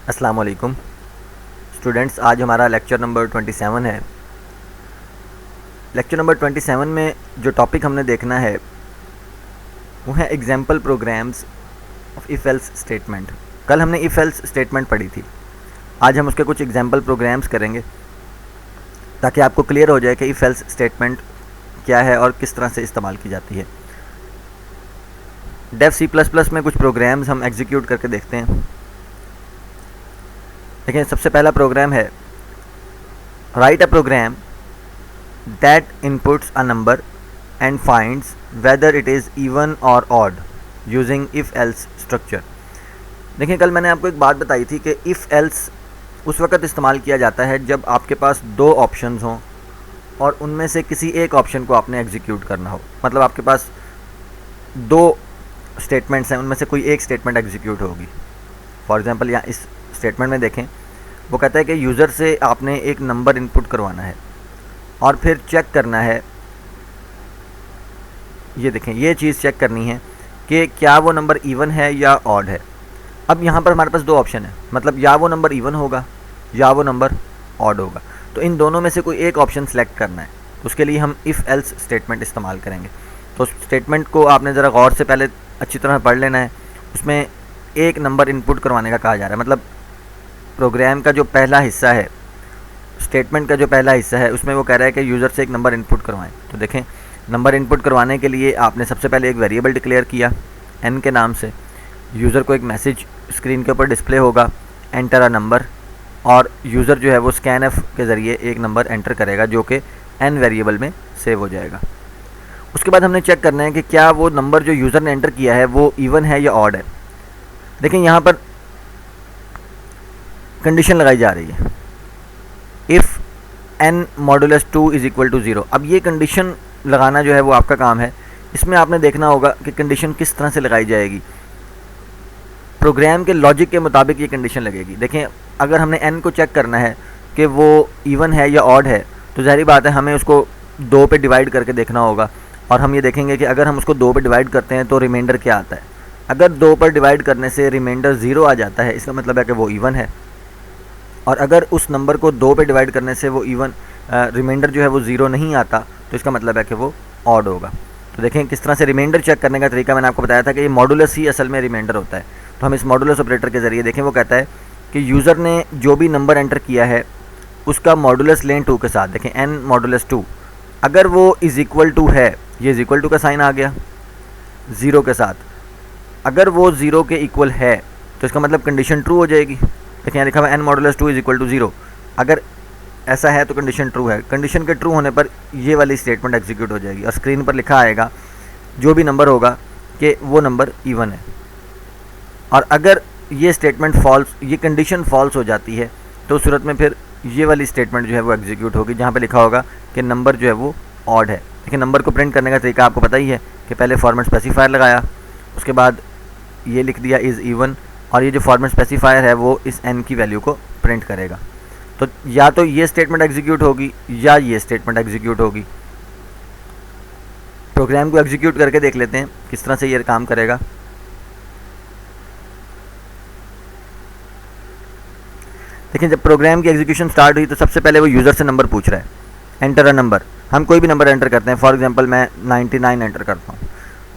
अस्सलाम वालेकुम स्टूडेंट्स, आज हमारा लेक्चर नंबर 27 है। लेक्चर नंबर 27 में जो टॉपिक हमने देखना है वो है example programs of if else statement. कल हमने इफ़ एल्स स्टेटमेंट पढ़ी थी, आज हम उसके कुछ एग्जाम्पल प्रोग्राम्स करेंगे ताकि आपको क्लियर हो जाए कि इफ़ एल्स स्टेटमेंट क्या है और किस तरह से इस्तेमाल की जाती है। डेव C++ में कुछ प्रोग्राम्स हम एग्जीक्यूट करके देखते हैं। देखिए, सबसे पहला प्रोग्राम है write a program that inputs a number and finds whether it is even or odd using if else structure. देखिए, कल मैंने आपको एक बात बताई थी कि इफ़ एल्स उस वक़्त इस्तेमाल किया जाता है जब आपके पास दो ऑप्शंस हों और उनमें से किसी एक ऑप्शन को आपने एग्जीक्यूट करना हो। मतलब आपके पास दो स्टेटमेंट्स हैं, उनमें से कोई एक स्टेटमेंट एग्जीक्यूट होगी। फॉर एग्ज़ाम्पल यहाँ इस स्टेटमेंट में देखें, वो कहता है कि यूज़र से आपने एक नंबर इनपुट करवाना है और फिर चेक करना है। ये देखें, ये चीज़ चेक करनी है कि क्या वो नंबर इवन है या ऑड है। अब यहाँ पर हमारे पास दो ऑप्शन है, मतलब या वो नंबर इवन होगा या वो नंबर ऑड होगा। तो इन दोनों में से कोई एक ऑप्शन सेलेक्ट करना है। उसके लिए हम इफ़ एल्स स्टेटमेंट इस्तेमाल करेंगे। तो स्टेटमेंट को आपने ज़रा गौर से पहले अच्छी तरह पढ़ लेना है। उसमें एक नंबर इनपुट करवाने का कहा जा रहा है, मतलब प्रोग्राम का जो पहला हिस्सा है, स्टेटमेंट का जो पहला हिस्सा है, उसमें वो कह रहा है कि यूज़र से एक नंबर इनपुट करवाएं। तो देखें, नंबर इनपुट करवाने के लिए आपने सबसे पहले एक वेरिएबल डिक्लेयर किया n के नाम से। यूज़र को एक मैसेज स्क्रीन के ऊपर डिस्प्ले होगा, एंटर अ नंबर, और यूज़र जो है वो स्कैनफ के ज़रिए एक नंबर एंटर करेगा जो कि n वेरिएबल में सेव हो जाएगा। उसके बाद हमने चेक करना है कि क्या वो नंबर जो यूज़र ने एंटर किया है वो इवन है या ऑड है। देखें, यहाँ पर कंडीशन लगाई जा रही है, if n modulus 2 is equal to 0। अब ये कंडीशन लगाना जो है वो आपका काम है। इसमें आपने देखना होगा कि कंडीशन किस तरह से लगाई जाएगी। प्रोग्राम के लॉजिक के मुताबिक ये कंडीशन लगेगी। देखें, अगर हमने n को चेक करना है कि वो इवन है या ऑड है, तो ज़ाहिर बात है हमें उसको 2 पे डिवाइड करके देखना होगा। और हम ये देखेंगे कि अगर हम उसको 2 पे डिवाइड करते हैं तो रिमाइंडर क्या आता है। अगर 2 पर डिवाइड करने से रिमाइंडर 0 आ जाता है, इसका मतलब है कि वो इवन है। और अगर उस नंबर को 2 पे डिवाइड करने से वो इवन रिमाइंडर जो है वो 0 नहीं आता, तो इसका मतलब है कि वो ऑड होगा। तो देखें किस तरह से रिमाइंडर चेक करने का तरीका मैंने आपको बताया था कि ये मॉडुलस ही असल में रिमाइंडर होता है। तो हम इस मॉडुलस ऑपरेटर के ज़रिए देखें, वो कहता है कि यूज़र ने जो भी नंबर एंटर किया है उसका मॉडुलस लें 2 के साथ। देखें, n मॉडुलस 2, अगर वो इज़ इक्वल टू है, ये इज़ इक्वल टू का साइन आ गया 0 के साथ। अगर वो 0 के इक्वल है तो इसका मतलब कंडीशन ट्रू हो जाएगी। देखिए, यहाँ लिखा हुआ n modulus 2 is equal to 0। अगर ऐसा है तो कंडीशन ट्रू है। कंडीशन के ट्रू होने पर ये वाली स्टेटमेंट एग्जीक्यूट हो जाएगी और स्क्रीन पर लिखा आएगा जो भी नंबर होगा कि वो नंबर इवन है। और अगर ये स्टेटमेंट फॉल्स, ये कंडीशन फॉल्स हो जाती है, तो उस सूरत में फिर ये वाली स्टेटमेंट जो है वो एग्जीक्यूट होगी जहाँ पे लिखा होगा कि नंबर जो है वो ऑड है। देखिए, नंबर को प्रिंट करने का तरीका आपको पता ही है कि पहले फॉर्मेट स्पेसिफायर लगाया, उसके बाद ये लिख दिया इज़ इवन, और ये जो फॉर्मेट स्पेसिफायर है वो इस n की वैल्यू को प्रिंट करेगा। तो या तो ये स्टेटमेंट एग्जीक्यूट होगी या ये स्टेटमेंट एग्जीक्यूट होगी। प्रोग्राम को एग्जीक्यूट करके देख लेते हैं किस तरह से ये काम करेगा। देखिए, जब प्रोग्राम की एग्जीक्यूशन स्टार्ट हुई तो सबसे पहले वो यूज़र से नंबर पूछ रहा है, एंटर अ नंबर। हम कोई भी नंबर एंटर करते हैं, फॉर एग्जांपल मैं 99 एंटर करता हूँ।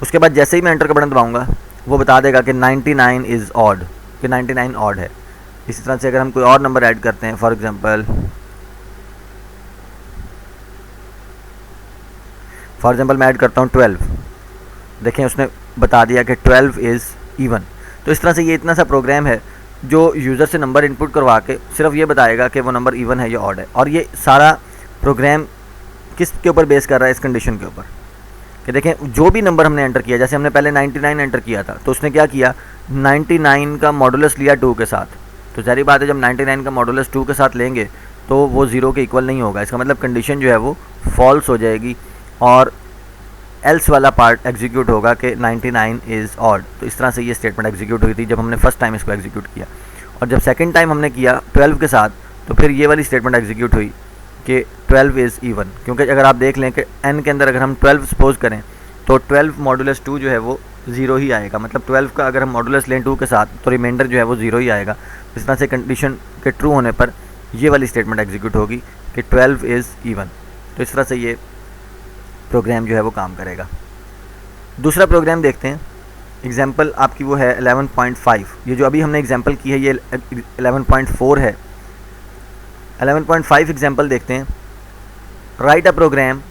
उसके बाद जैसे ही मैं एंटर का बटन दबाऊंगा वो बता देगा कि 99 इज़ ऑड, कि 99 ऑड है। इसी तरह से अगर हम कोई और नंबर ऐड करते हैं, फॉर एग्जांपल मैं ऐड करता हूँ 12, देखें उसने बता दिया कि 12 इज़ इवन। तो इस तरह से ये इतना सा प्रोग्राम है जो यूज़र से नंबर इनपुट करवा के सिर्फ ये बताएगा कि वो नंबर इवन है या ऑड है। और ये सारा प्रोग्राम किस के ऊपर बेस कर रहा है, इस कंडीशन के ऊपर कि देखें जो भी नंबर हमने एंटर किया, जैसे हमने पहले 99 एंटर किया था तो उसने क्या किया, 99 का मॉडुलस लिया 2 के साथ। तो जारी बात है जब 99 का मॉडुलस 2 के साथ लेंगे तो वो 0 के इक्वल नहीं होगा। इसका मतलब कंडीशन जो है वो फॉल्स हो जाएगी और एल्स वाला पार्ट एग्जीक्यूट होगा कि 99 इज़ ऑड। तो इस तरह से ये स्टेटमेंट एग्जीक्यूट हुई थी जब हमने फर्स्ट टाइम इसको एग्जीक्यूट किया। और जब सेकंड टाइम हमने किया 12 के साथ, तो फिर ये वाली स्टेटमेंट एग्जीक्यूट हुई कि 12 इज़ इवन। क्योंकि अगर आप देख लें कि n के अंदर अगर हम 12 सपोज करें तो 12 मॉडुलस 2 जो है वो ज़ीरो ही आएगा, मतलब 12 का अगर हम मॉडुलस लें 2 के साथ तो रिमाइंडर जो है वो ज़ीरो ही आएगा। इस तरह से कंडीशन के ट्रू होने पर ये वाली स्टेटमेंट एग्जीक्यूट होगी कि 12 इज़ इवन। तो इस तरह से ये प्रोग्राम जो है वो काम करेगा। दूसरा प्रोग्राम देखते हैं। एग्जाम्पल आपकी वो है 11.5। ये जो अभी हमने एग्जाम्पल की है ये 11.4 है। 11.5 एग्जाम्पल देखते हैं। Write a program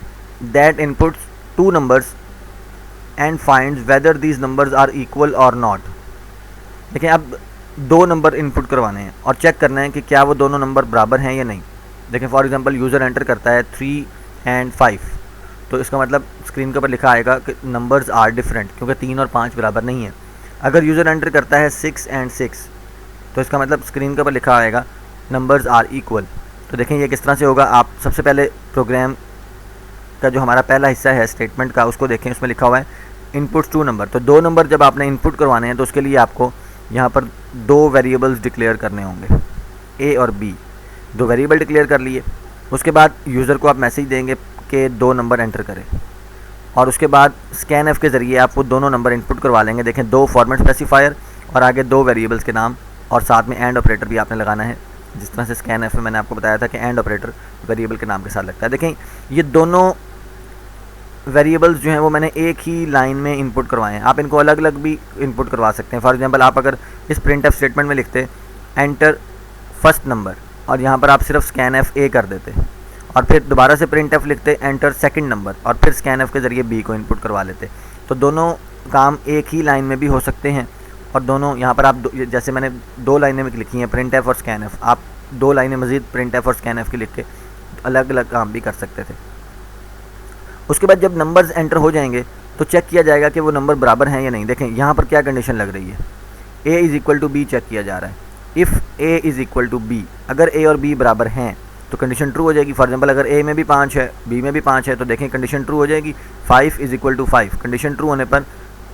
that inputs 2 numbers and finds whether these numbers are equal और नॉट। देखिए अब 2 नंबर इनपुट करवाने हैं और चेक करना है कि क्या वो दोनों नंबर बराबर हैं या नहीं। देखें फॉर एग्जांपल यूज़र एंटर करता है 3 एंड 5, तो इसका मतलब स्क्रीन के ऊपर लिखा आएगा कि नंबर्स आर डिफरेंट, क्योंकि 3 और 5 बराबर नहीं है। अगर यूज़र एंटर करता है 6 एंड 6, तो इसका मतलब स्क्रीन के ऊपर लिखा आएगा नंबर्स आर इक्वल। तो देखें ये किस तरह से होगा। आप सबसे पहले प्रोग्राम का जो हमारा पहला हिस्सा है स्टेटमेंट का उसको देखें, उसमें लिखा हुआ है इनपुट्स 2 नंबर। तो 2 नंबर जब आपने इनपुट करवाने हैं तो उसके लिए आपको यहाँ पर 2 वेरिएबल्स डिक्लेयर करने होंगे, ए और बी। 2 वेरिएबल डिक्लेयर कर लिए। उसके बाद यूज़र को आप मैसेज देंगे कि 2 नंबर एंटर करें, और उसके बाद स्कैन एफ के ज़रिए आप वो दोनों नंबर इनपुट करवा लेंगे। देखें 2 फॉर्मेट स्पेसिफायर और आगे 2 वेरिएबल्स के नाम, और साथ में एंड ऑपरेटर भी आपने लगाना है। जिस तरह से स्कैन एफ में मैंने आपको बताया था कि एंड ऑपरेटर वेरिएबल के नाम के साथ लगता है। देखें ये दोनों वेरिएबल्स जो हैं वो मैंने एक ही लाइन में इनपुट करवाए हैं। आप इनको अलग अलग भी इनपुट करवा सकते हैं। फॉर एग्जांपल आप अगर इस प्रिंट एफ स्टेटमेंट में लिखते एंटर फर्स्ट नंबर और यहाँ पर आप सिर्फ स्कैन एफ ए कर देते, और फिर दोबारा से प्रिंट एफ लिखते एंटर सेकंड नंबर और फिर स्कैन एफ के ज़रिए बी को इनपुट करवा लेते, तो दोनों काम एक ही लाइन में भी हो सकते हैं। और दोनों यहाँ पर आप जैसे मैंने 2 लाइनें में लिखी हैं प्रिंट एफ और स्कैन एफ, आप 2 लाइनें मज़ीद प्रिंट एफ और स्कैन एफ की लिख के अलग अलग काम भी कर सकते थे। उसके बाद जब नंबर्स एंटर हो जाएंगे तो चेक किया जाएगा कि वो नंबर बराबर हैं या नहीं। देखें यहाँ पर क्या कंडीशन लग रही है, a is equal to b check किया जा रहा है। If a is equal to b, अगर a और b बराबर हैं तो कंडीशन ट्रू हो जाएगी। फॉर एग्जांपल अगर a में भी 5 है b में भी 5 है तो देखें कंडीशन ट्रू हो जाएगी। 5 is equal to 5, condition true होने पर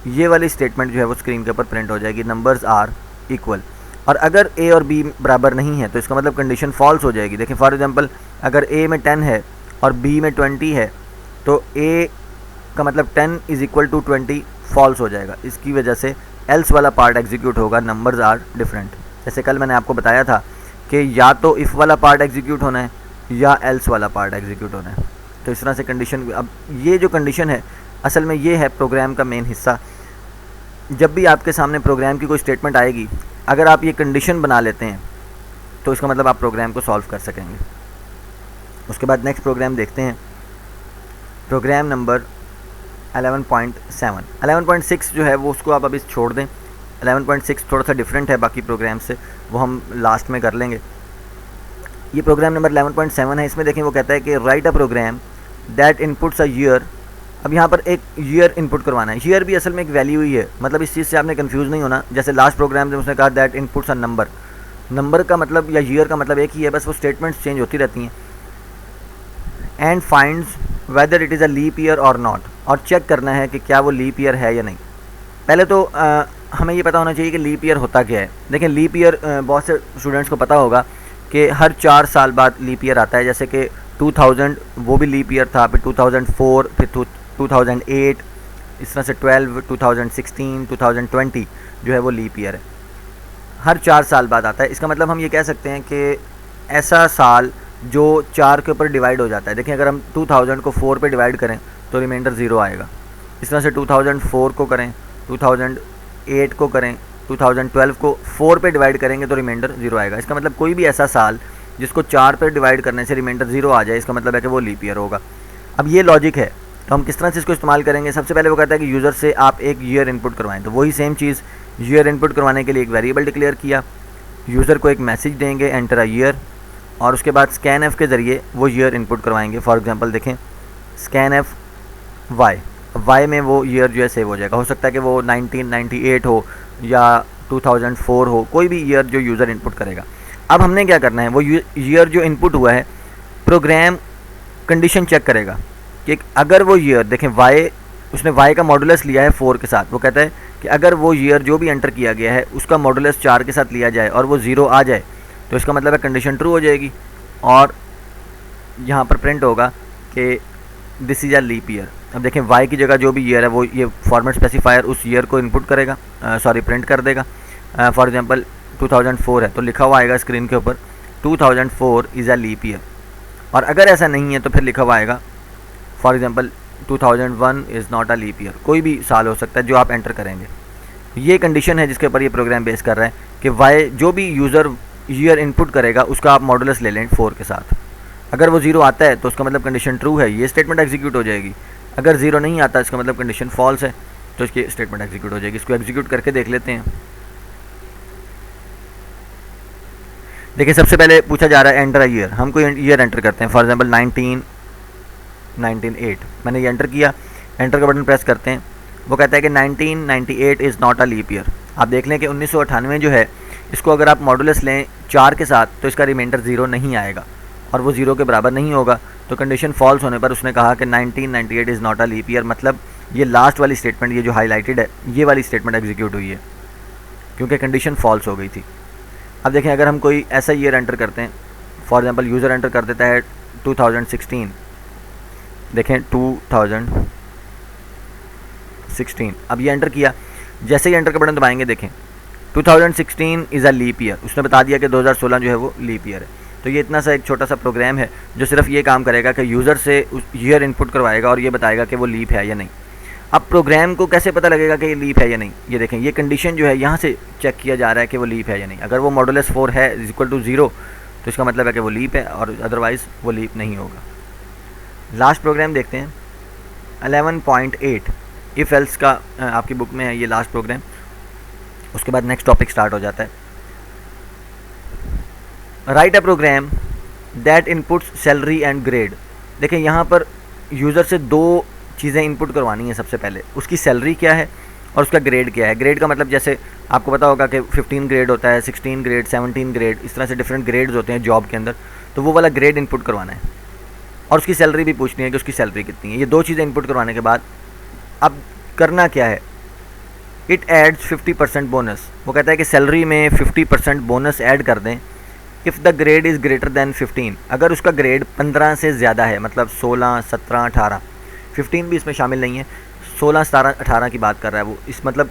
ये वाली स्टेटमेंट जो है वो स्क्रीन के ऊपर प्रिंट हो जाएगी, नंबर्स आर इक्वल। और अगर a और b बराबर नहीं है तो इसका मतलब कंडीशन फॉल्स हो जाएगी। देखें फॉर एग्जांपल अगर a में 10 है और b में 20 है तो a का मतलब 10 इज़ इक्वल टू 20 फॉल्स हो जाएगा। इसकी वजह से एल्स वाला पार्ट एग्जीक्यूट होगा, नंबर्स आर डिफरेंट। जैसे कल मैंने आपको बताया था कि या तो इफ़ वाला पार्ट एग्जीक्यूट होना है या एल्स वाला पार्ट एग्जीक्यूट होना है। तो इस तरह से कंडीशन, अब ये जो कंडीशन है असल में ये है प्रोग्राम का मेन हिस्सा। जब भी आपके सामने प्रोग्राम की कोई स्टेटमेंट आएगी, अगर आप ये कंडीशन बना लेते हैं तो इसका मतलब आप प्रोग्राम को सॉल्व कर सकेंगे। उसके बाद नेक्स्ट प्रोग्राम देखते हैं, प्रोग्राम नंबर 11.7। 11.6 जो है वो उसको आप अभी छोड़ दें। 11.6 थोड़ा सा डिफरेंट है बाकी प्रोग्राम से, वो हम लास्ट में कर लेंगे। ये प्रोग्राम नंबर 11.7 है। इसमें देखें वो कहता है कि write a program that inputs a year. अब यहाँ पर एक ईयर इनपुट करवाना है। ईयर भी असल में एक वैल्यू ही है, मतलब इस चीज़ से आपने कंफ्यूज नहीं होना। जैसे लास्ट प्रोग्राम में उसने कहा that inputs a number, number का मतलब या ईयर का मतलब एक ही है, बस वो स्टेटमेंट्स चेंज होती रहती हैं। And finds whether it is a leap year और नॉट, और चेक करना है कि क्या वो लीप ईयर है या नहीं। पहले तो हमें ये पता होना चाहिए कि लीप ईयर होता क्या है। देखें लीप ईयर बहुत से स्टूडेंट्स को पता होगा कि हर 4 साल बाद लीप ईयर आता है। जैसे कि 2000 वो भी लीप ईयर था, फिर 2004, फिर 2008, इस तरह से 12, 2016, 2020 जो है वो लीप ईयर है, हर 4 साल बाद आता है। इसका मतलब हम ये कह सकते हैं कि ऐसा साल जो 4 के ऊपर डिवाइड हो जाता है। देखिए अगर हम 2000 को 4 पे डिवाइड करें तो रिमाइंडर 0 आएगा। इस तरह से 2004 को करें, 2008 को करें, 2012 को 4 पे डिवाइड करेंगे तो रिमाइंडर 0 आएगा। इसका मतलब कोई भी ऐसा साल जिसको 4 पे डिवाइड करने से रिमाइंडर 0 आ जाए, इसका मतलब है कि वो लीप ईयर होगा। अब ये लॉजिक है, तो हम किस तरह से इसको इस्तेमाल करेंगे। सबसे पहले वो कहता है कि यूज़र से आप एक ईयर इनपुट करवाएं, तो वही सेम चीज़ ईयर इनपुट करवाने के लिए एक वेरिएबल डिक्लेयर किया, यूज़र को एक मैसेज देंगे एंटर अ ईयर, और उसके बाद स्कैन एफ के ज़रिए वो ईयर इनपुट करवाएंगे। फॉर एग्जांपल देखें स्कैन एफ वाई में वो ईयर जो है सेव हो जाएगा। हो सकता है कि वो 1998 हो या 2004 हो, कोई भी ईयर जो यूज़र इनपुट करेगा। अब हमने क्या करना है, वो ईयर जो इनपुट हुआ है प्रोग्राम कंडीशन चेक करेगा कि अगर वो ईयर, देखें वाई, उसने वाई का मॉडुलस लिया है 4 के साथ। वो कहता है कि अगर वो ईयर जो भी एंटर किया गया है उसका मॉडुलस 4 के साथ लिया जाए और वो 0 आ जाए तो इसका मतलब है कंडीशन ट्रू हो जाएगी, और यहाँ पर प्रिंट होगा कि this is a leap year. अब देखें y की जगह जो भी ईयर है वो ये फॉर्मेट स्पेसिफायर उस ईयर को इनपुट करेगा, सॉरी प्रिंट कर देगा। फॉर एग्जांपल 2004 है तो लिखा हुआ आएगा स्क्रीन के ऊपर 2004 इज़ अ लीप ईयर। और अगर ऐसा नहीं है तो फिर लिखा हुआ आएगा for example 2001 is not a leap year. कोई भी साल हो सकता है जो आप एंटर करेंगे। ये कंडीशन है जिसके ऊपर ये प्रोग्राम बेस कर रहा है कि y जो भी यूज़र ईयर इनपुट करेगा उसका आप मॉडुलस ले लें 4 के साथ। अगर वो 0 आता है तो उसका मतलब कंडीशन ट्रू है, ये स्टेटमेंट एग्जीक्यूट हो जाएगी। अगर 0 नहीं आता इसका मतलब कंडीशन फॉल्स है तो इसकी स्टेटमेंट एग्जीक्यूट हो जाएगी। इसको एग्जीक्यूट करके देख लेते हैं। देखिए सबसे पहले पूछा जा रहा है एंटर ईयर, हम कोई ईयर एंटर करते हैं। फॉर एग्जांपल 1998 मैंने ये एंटर किया, एंटर का बटन प्रेस करते हैं। वो कहता है कि 1998 is not a leap year. आप देख लें कि 1998 जो है इसको अगर आप मॉडुलस लें 4 के साथ तो इसका रिमाइंडर 0 नहीं आएगा और वो 0 के बराबर नहीं होगा। तो कंडीशन फॉल्स होने पर उसने कहा कि 1998 is not a leap year, मतलब ये लास्ट वाली स्टेटमेंट, ये जो हाईलाइटेड है ये वाली स्टेटमेंट एग्जीक्यूट हुई है क्योंकि कंडीशन फॉल्स हो गई थी। अब देखें अगर हम कोई ऐसा ईयर एंटर करते हैं, फॉर एग्जांपल यूज़र एंटर कर देता है 2016, देखें 2016, अब ये एंटर किया, जैसे ही एंटर का बटन दबाएंगे देखें 2016 इज़ अ लीप ईयर, उसने बता दिया कि 2016 जो है वो लीप ईयर है। तो ये इतना सा एक छोटा सा प्रोग्राम है जो सिर्फ ये काम करेगा कि यूज़र से उस ईयर इनपुट करवाएगा और ये बताएगा कि वो लीप है या नहीं। अब प्रोग्राम को कैसे पता लगेगा कि ये लीप है या नहीं, ये देखें ये कंडीशन जो है यहाँ से चेक किया जा रहा है कि वो लीप है या नहीं। अगर वो मॉडुलस 4 है इज इक्वल टू 0 तो इसका मतलब है कि वो लीप है और अदरवाइज़ वो लीप नहीं होगा। लास्ट प्रोग्राम देखते हैं 11.8 इफ़ एल्स का, आपकी बुक में है ये लास्ट प्रोग्राम। उसके बाद नेक्स्ट टॉपिक स्टार्ट हो जाता है। Write a program that inputs salary and grade. देखिए यहाँ पर यूज़र से 2 चीज़ें इनपुट करवानी है। सबसे पहले उसकी सैलरी क्या है और उसका ग्रेड क्या है। ग्रेड का मतलब जैसे आपको पता होगा कि 15 ग्रेड होता है, 16 ग्रेड, 17 ग्रेड, इस तरह से डिफरेंट ग्रेड्स होते हैं जॉब के अंदर, तो वो वाला ग्रेड इनपुट करवाना है। और उसकी सैलरी भी पूछनी है कि उसकी सैलरी कितनी है। ये 2 चीज़ें इनपुट करवाने के बाद अब करना क्या है, इट एड्स 50% बोनस। वो कहता है कि सैलरी में 50% बोनस ऐड कर दें if the grade is greater than 15। अगर उसका ग्रेड 15 से ज़्यादा है, मतलब 16, 17, 18, 15 भी इसमें शामिल नहीं है, 16, 17, 18 की बात कर रहा है वो, इस मतलब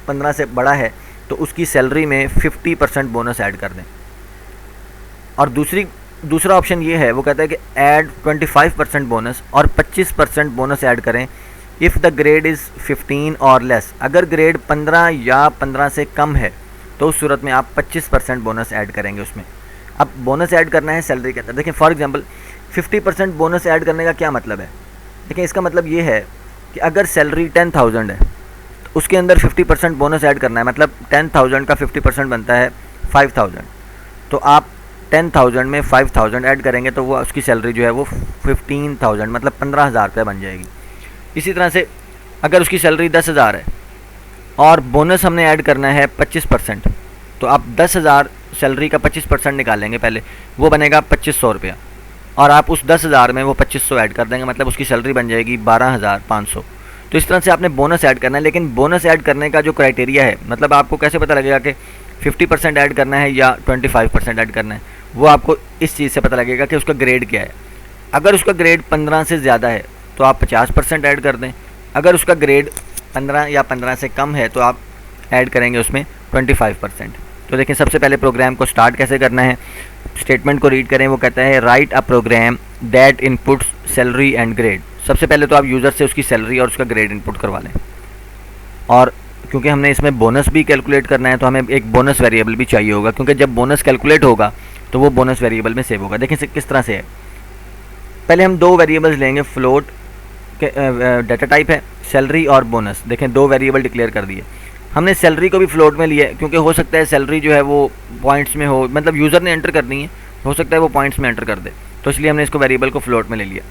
15 से बड़ा है तो उसकी सैलरी में 50% बोनस ऐड कर दें। और दूसरा ऑप्शन ये है, वो कहता है कि ऐड 25% बोनस और 25% बोनस ऐड करें इफ़ द ग्रेड इज़ 15 और लेस। अगर ग्रेड 15 या 15 से कम है तो उस सूरत में आप 25% बोनस ऐड करेंगे उसमें। अब बोनस ऐड करना है सैलरी के अंदर। देखिए फॉर एग्जांपल 50% बोनस ऐड करने का क्या मतलब है। देखिए इसका मतलब ये है कि अगर सैलरी 10,000 है तो उसके अंदर 50% बोनस ऐड करना है, मतलब 10,000 का 50% बनता है 5,000। तो आप 10,000 में 5,000 ऐड करेंगे तो वो उसकी सैलरी जो है वो 15,000 मतलब 15,000 रुपये बन जाएगी। इसी तरह से अगर उसकी सैलरी 10,000 है और बोनस हमने ऐड करना है 25%, तो आप 10,000 सैलरी का 25% निकालेंगे पहले, वो बनेगा 2,500 रुपया, और आप उस 10,000 में वो 2,500 ऐड कर देंगे, मतलब उसकी सैलरी बन जाएगी 12,500। तो इस तरह से आपने बोनस ऐड करना है। लेकिन बोनस ऐड करने का जो क्राइटेरिया है, मतलब आपको कैसे पता लगेगा कि 50% ऐड करना है या 25% ऐड करना है, वो आपको इस चीज़ से पता लगेगा कि उसका ग्रेड क्या है। अगर उसका ग्रेड 15 से ज़्यादा है तो आप 50% ऐड कर दें। अगर उसका ग्रेड 15 या 15 से कम है तो आप ऐड करेंगे उसमें 25%। तो देखें सबसे पहले प्रोग्राम को स्टार्ट कैसे करना है, स्टेटमेंट को रीड करें। वो कहता है write a program that inputs salary and grade. सबसे पहले तो आप यूज़र से उसकी सैलरी और उसका ग्रेड इनपुट करवा लें, और क्योंकि हमने इसमें बोनस भी कैलकुलेट करना है तो हमें एक बोनस वेरिएबल भी चाहिए होगा, क्योंकि जब बोनस कैलकुलेट होगा तो वो बोनस वेरिएबल में सेव होगा। देखें किस तरह से है। पहले हम 2 वेरिएबल्स लेंगे, फ्लोट के डाटा टाइप है सैलरी और बोनस। देखें 2 वेरिएबल डिक्लेयर कर दिए। हमने सैलरी को भी फ्लोट में लिया है क्योंकि हो सकता है सैलरी जो है वो पॉइंट्स में हो, मतलब यूज़र ने एंटर करनी है, हो सकता है वो पॉइंट्स में एंटर कर दे, तो इसलिए हमने इसको वेरिएबल को फ्लोट में ले लिया।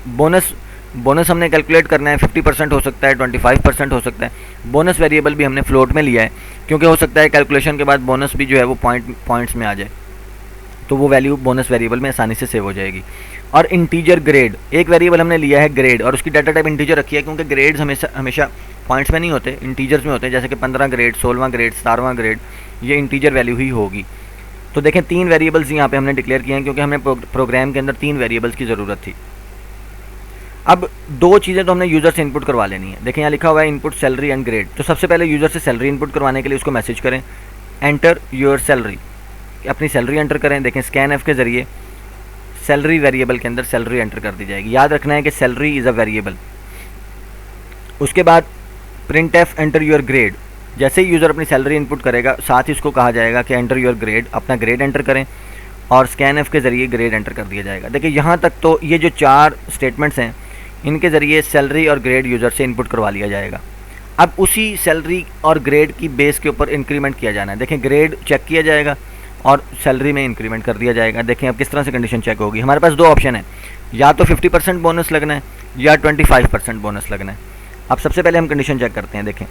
बोनस हमने कैलकुलेट करना है, 50% हो सकता है, 25% हो सकता है। बोनस वेरिएबल भी हमने फ्लोट में लिया है क्योंकि हो सकता है कैलकुलेशन के बाद बोनस भी जो है वो पॉइंट्स में आ जाए, तो वो वैल्यू बोनस वेरिएबल में आसानी से सेव हो जाएगी। और इंटीजर ग्रेड, एक वेरिएबल हमने लिया है ग्रेड, और उसकी डाटा टाइप इंटीजर रखी है क्योंकि ग्रेड्स हमेशा पॉइंट्स में नहीं होते, इंटीजर्स में होते हैं, जैसे कि 15 ग्रेड, 16वां ग्रेड, 17वां ग्रेड, ये इंटीजर वैल्यू ही होगी। तो देखें 3 वेरिएबल्स यहाँ पे हमने डिक्लेयर किए हैं क्योंकि हमें प्रोग्राम के अंदर 3 वेरिएबल्स की ज़रूरत थी। अब दो चीज़ें तो हमने यूज़र से इनपुट करवा लेनी है। देखें यहाँ लिखा हुआ है इनपुट सैलरी एंड ग्रेड। तो सबसे पहले यूज़र से सैलरी इनपुट करवाने के लिए उसको मैसेज करें एंटर योर सैलरी, अपनी सैलरी एंटर करें। देखें स्कैन एफ के ज़रिए सैलरी वेरिएबल के अंदर सैलरी एंटर कर दी जाएगी। याद रखना है कि सैलरी इज़ अ वेरिएबल। उसके बाद print F enter your grade. जैसे ही यूज़र अपनी सैलरी इनपुट करेगा साथ ही उसको कहा जाएगा कि एंटर योर ग्रेड, अपना ग्रेड एंटर करें और स्कैन एफ के ज़रिए ग्रेड एंटर कर दिया जाएगा। देखिए यहाँ तक तो ये जो 4 स्टेटमेंट्स हैं इनके ज़रिए सैलरी और ग्रेड यूज़र से इनपुट करवा लिया जाएगा। अब उसी सैलरी और ग्रेड की बेस के ऊपर इंक्रीमेंट किया जाना है। देखें ग्रेड चेक किया जाएगा और सैलरी में इंक्रीमेंट कर दिया जाएगा। देखें अब किस तरह से कंडीशन चेक होगी। हमारे पास 2 ऑप्शन है, या तो 50% बोनस लगना है या 25% बोनस लगना है। अब सबसे पहले हम कंडीशन चेक करते हैं। देखें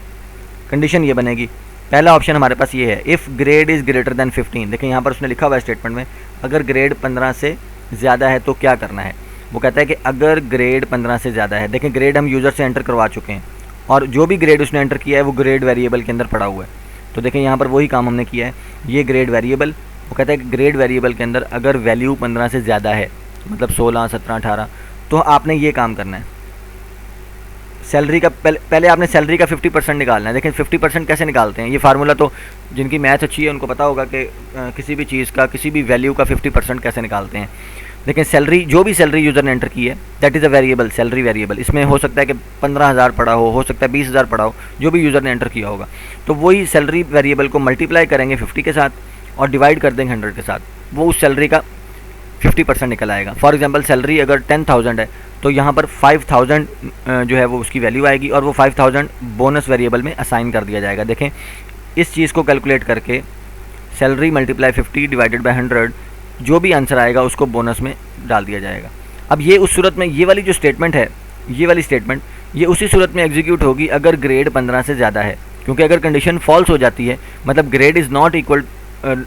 कंडीशन ये बनेगी, पहला ऑप्शन हमारे पास ये है if grade is greater than 15। देखें यहाँ पर उसने लिखा हुआ है स्टेटमेंट में अगर ग्रेड 15 से ज़्यादा है तो क्या करना है। वो कहता है कि अगर ग्रेड 15 से ज़्यादा है। देखें ग्रेड हम यूज़र से एंटर करवा चुके हैं और जो भी ग्रेड उसने एंटर किया है वो ग्रेड वेरिएबल के अंदर पड़ा हुआ है। तो देखें यहाँ पर वही काम हमने किया है, ये ग्रेड वेरिएबल। वो कहता है कि ग्रेड वेरिएबल के अंदर अगर वैल्यू 15 से ज़्यादा है, मतलब 16, 17, 18, तो आपने ये काम करना है। सैलरी का पहले आपने सैलरी का 50% निकालना है। देखें 50% कैसे निकालते हैं, ये फार्मूला तो जिनकी मैथ अच्छी है उनको पता होगा कि किसी भी चीज़ का, किसी भी वैल्यू का 50% कैसे निकालते हैं। देखें सैलरी, जो भी सैलरी यूज़र ने एंटर की है that is a variable, salary variable. इसमें हो सकता है कि 15,000 पड़ा हो सकता है 20,000 पड़ा हो, जो भी यूज़र ने एंटर किया होगा। तो वही सैलरी वेरिएबल को मल्टीप्लाई करेंगे 50 के साथ और डिवाइड कर देंगे 100 के साथ, वो उस सैलरी का 50% निकल आएगा। फॉर एग्जांपल सैलरी अगर 10,000 है तो यहाँ पर 5,000 जो है वो उसकी वैल्यू आएगी और वो 5,000 बोनस वेरिएबल में असाइन कर दिया जाएगा। देखें इस चीज़ को कैलकुलेट करके सैलरी मल्टीप्लाई 50 डिवाइडेड बाई 100, जो भी आंसर आएगा उसको बोनस में डाल दिया जाएगा। अब ये उस सूरत में, ये वाली जो स्टेटमेंट है, ये वाली स्टेटमेंट ये उसी सूरत में एग्जीक्यूट होगी अगर ग्रेड 15 से ज़्यादा है। क्योंकि अगर कंडीशन फॉल्स हो जाती है, मतलब grade is not equal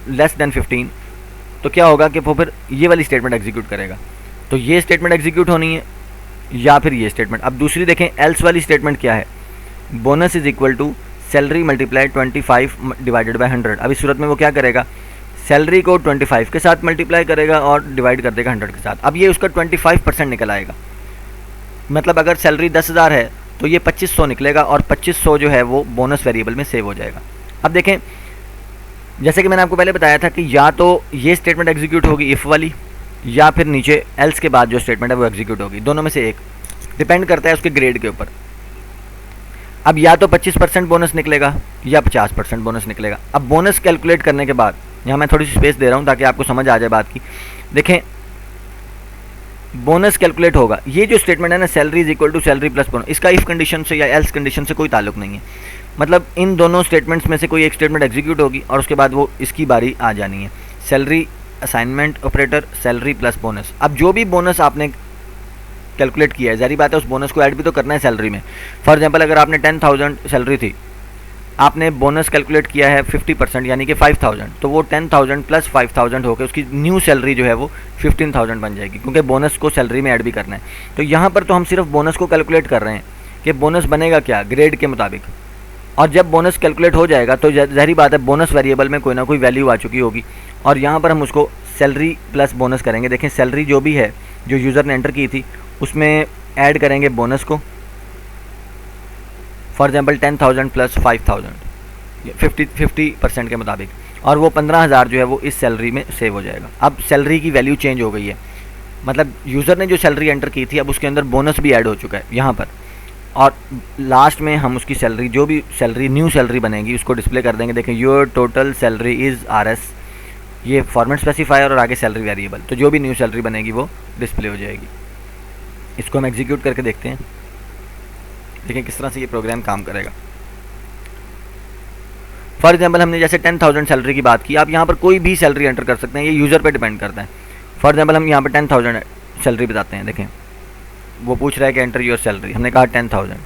less than 15, तो क्या होगा कि वो फिर ये वाली स्टेटमेंट एग्जीक्यूट करेगा। तो ये स्टेटमेंट एग्जीक्यूट होनी है या फिर ये स्टेटमेंट। अब दूसरी देखें एल्स वाली स्टेटमेंट क्या है, bonus is equal to salary multiply 25 divided by 100। अब इस सूरत में वो क्या करेगा, सैलरी को 25 के साथ मल्टीप्लाई करेगा और डिवाइड कर देगा 100 के साथ। अब ये उसका 25% निकल आएगा। मतलब अगर सैलरी 10,000 है तो ये 2500 निकलेगा और 2500 जो है वो बोनस वेरिएबल में सेव हो जाएगा। अब देखें जैसे कि मैंने आपको पहले बताया था कि या तो ये स्टेटमेंट एग्जीक्यूट होगी इफ़ वाली, या फिर नीचे एल्स के बाद जो स्टेटमेंट है वो एग्जीक्यूट होगी। दोनों में से एक, डिपेंड करता है उसके ग्रेड के ऊपर। अब या तो 25% बोनस निकलेगा या 50% बोनस निकलेगा। अब बोनस कैलकुलेट करने के बाद, यहाँ मैं थोड़ी सी स्पेस दे रहा हूँ ताकि आपको समझ आ जाए बात की। देखें बोनस कैलकुलेट होगा, ये जो स्टेटमेंट है ना salary is equal to salary plus bonus, इसका इफ़ कंडीशन से या एल्स कंडीशन से कोई ताल्लुक नहीं है। मतलब इन दोनों स्टेटमेंट्स में से कोई एक स्टेटमेंट एग्जीक्यूट होगी और उसके बाद वो इसकी बारी आ जानी है, salary assignment operator salary plus bonus. अब जो भी बोनस आपने कैलकुलेट किया है, जारी बात है उस बोनस को ऐड भी तो करना है सैलरी में। फॉर एग्जांपल अगर आपने 10,000 सैलरी थी, आपने बोनस कैलकुलेट किया है 50% यानी कि 5,000, तो वो 10,000 प्लस 5,000 होकर उसकी न्यू सैलरी जो है वो 15,000 बन जाएगी, क्योंकि बोनस को सैलरी में ऐड भी करना है। तो यहाँ पर तो हम सिर्फ बोनस को कैलकुलेट कर रहे हैं कि बोनस बनेगा क्या ग्रेड के मुताबिक, और जब बोनस कैलकुलेट हो जाएगा तो ज़ाहिर बात है बोनस वेरिएबल में कोई ना कोई वैल्यू आ चुकी होगी और यहाँ पर हम उसको सैलरी प्लस बोनस करेंगे। देखें सैलरी जो भी है जो यूज़र ने एंटर की थी उसमें ऐड करेंगे बोनस को। फॉर एग्जांपल 10,000 प्लस 5,000 50% के मुताबिक, और वो 15,000 जो है वो इस सैलरी में सेव हो जाएगा। अब सैलरी की वैल्यू चेंज हो गई है, मतलब यूज़र ने जो सैलरी एंटर की थी अब उसके अंदर बोनस भी ऐड हो चुका है यहाँ पर, और लास्ट में हम उसकी सैलरी, जो भी सैलरी न्यू सैलरी बनेगी उसको डिस्प्ले कर देंगे। देखें your total salary is RS, ये फॉर्मेट स्पेसिफायर और आगे सैलरी वेरिएबल, तो जो भी न्यू सैलरी बनेगी वो डिस्प्ले हो जाएगी। इसको हम एग्जीक्यूट करके देखते हैं, देखें किस तरह से ये प्रोग्राम काम करेगा। फॉर एग्जांपल हमने जैसे 10,000 सैलरी की बात की, आप यहाँ पर कोई भी सैलरी एंटर कर सकते हैं, ये यूज़र पे डिपेंड करता है। फॉर एग्जांपल हम यहाँ पर 10,000 सैलरी बताते हैं। देखें वो पूछ रहा है कि एंटर योर सैलरी, हमने कहा 10,000,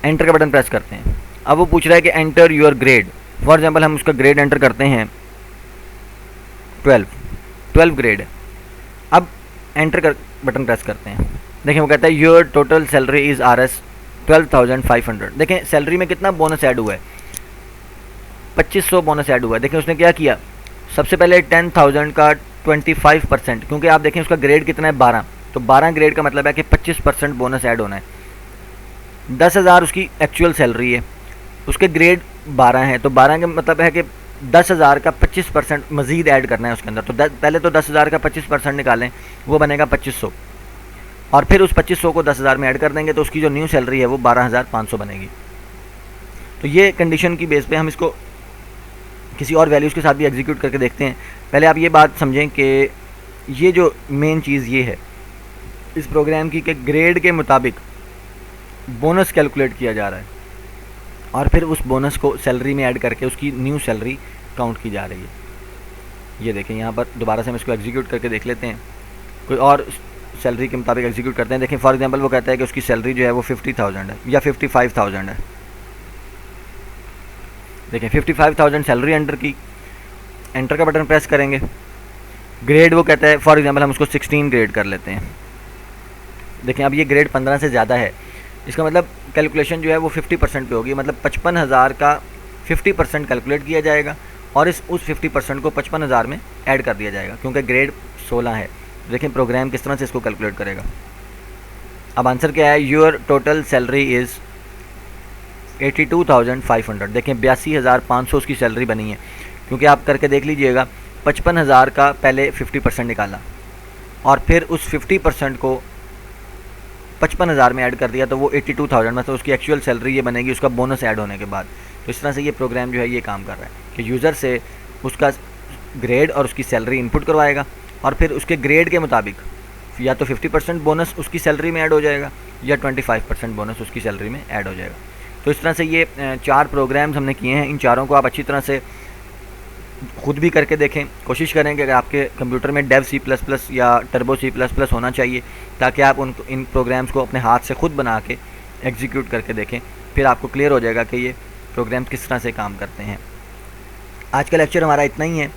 एंटर का बटन प्रेस करते हैं। अब वो पूछ रहा है कि enter your grade, for example हम उसका ग्रेड एंटर करते हैं 12 ग्रेड है। अब एंटर कर बटन प्रेस करते हैं, देखें वो कहता है your total salary is RS 12,500। देखें सैलरी में कितना बोनस ऐड हुआ है, 2500 बोनस ऐड हुआ है। देखें उसने क्या किया, सबसे पहले 10,000 का 25%, क्योंकि आप देखें उसका ग्रेड कितना है 12, तो 12 ग्रेड का मतलब है कि 25% बोनस ऐड होना है। 10,000 उसकी एक्चुअल सैलरी है, उसके ग्रेड 12 हैं, तो 12 का मतलब है कि 10,000 का 25% मज़ीद ऐड करना है उसके अंदर। तो पहले तो 10,000 का 25% निकालें, वो बनेगा 2500, और फिर उस 2500 को 10,000 में ऐड कर देंगे तो उसकी जो न्यू सैलरी है वो 12,500 बनेगी। तो ये कंडीशन की बेस पे हम इसको किसी और वैल्यूज़ के साथ भी एग्जीक्यूट करके देखते हैं। पहले आप ये बात समझें कि ये जो मेन चीज़ ये है इस प्रोग्राम की कि ग्रेड के मुताबिक बोनस कैलकुलेट किया जा रहा है और फिर उस बोनस को सैलरी में ऐड करके उसकी न्यू सैलरी काउंट की जा रही है। ये देखें यहाँ पर दोबारा से हम इसको एग्जीक्यूट करके देख लेते हैं, कोई और सैलरी के मुताबिक एग्जीक्यूट करते हैं। देखें फॉर एग्जांपल वो कहता है कि उसकी सैलरी जो है वो 50,000 है या 55,000 है। देखें 55,000 सैलरी एंटर की, एंटर का बटन प्रेस करेंगे। ग्रेड वो कहता है फॉर एग्जांपल हम उसको 16 ग्रेड कर लेते हैं। देखें अब ये ग्रेड 15 से ज़्यादा है, इसका मतलब कैलकुलेशन जो है वो 50% पे होगी, मतलब 55,000 का 50% कैलकुलेट किया जाएगा और उस 50% को 55,000 में ऐड कर दिया जाएगा क्योंकि ग्रेड 16 है। देखें प्रोग्राम किस तरह से इसको कैलकुलेट करेगा। अब आंसर क्या है, योर टोटल सैलरी इज़ 82,500। देखें 82,500 उसकी सैलरी बनी है, क्योंकि आप करके देख लीजिएगा 55,000 का पहले 50% निकाला और फिर उस 50% को 55,000 में ऐड कर दिया तो वो 82,000 मतलब उसकी एक्चुअल सैलरी ये बनेगी उसका बोनस ऐड होने के बाद। तो इस तरह से ये प्रोग्राम जो है ये काम कर रहा है कि यूज़र से उसका ग्रेड और उसकी सैलरी इनपुट करवाएगा और फिर उसके ग्रेड के मुताबिक या तो 50% बोनस उसकी सैलरी में ऐड हो जाएगा या 25% बोनस उसकी सैलरी में ऐड हो जाएगा। तो इस तरह से ये 4 प्रोग्राम्स हमने किए हैं। इन चारों को आप अच्छी तरह से खुद भी करके देखें, कोशिश करें कि अगर आपके कंप्यूटर में डेव C++ या टर्बो C++ होना चाहिए ताकि आप इन प्रोग्राम्स को अपने हाथ से खुद बना के एग्जीक्यूट करके देखें, फिर आपको क्लियर हो जाएगा कि ये प्रोग्राम किस तरह से काम करते हैं। आज का लेक्चर हमारा इतना ही है।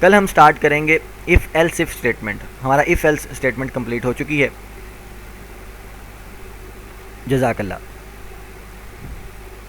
कल हम स्टार्ट करेंगे इफ़ एल्स इफ स्टेटमेंट। हमारा इफ़ एल्स स्टेटमेंट कंप्लीट हो चुकी है। जज़ाकल्लाह।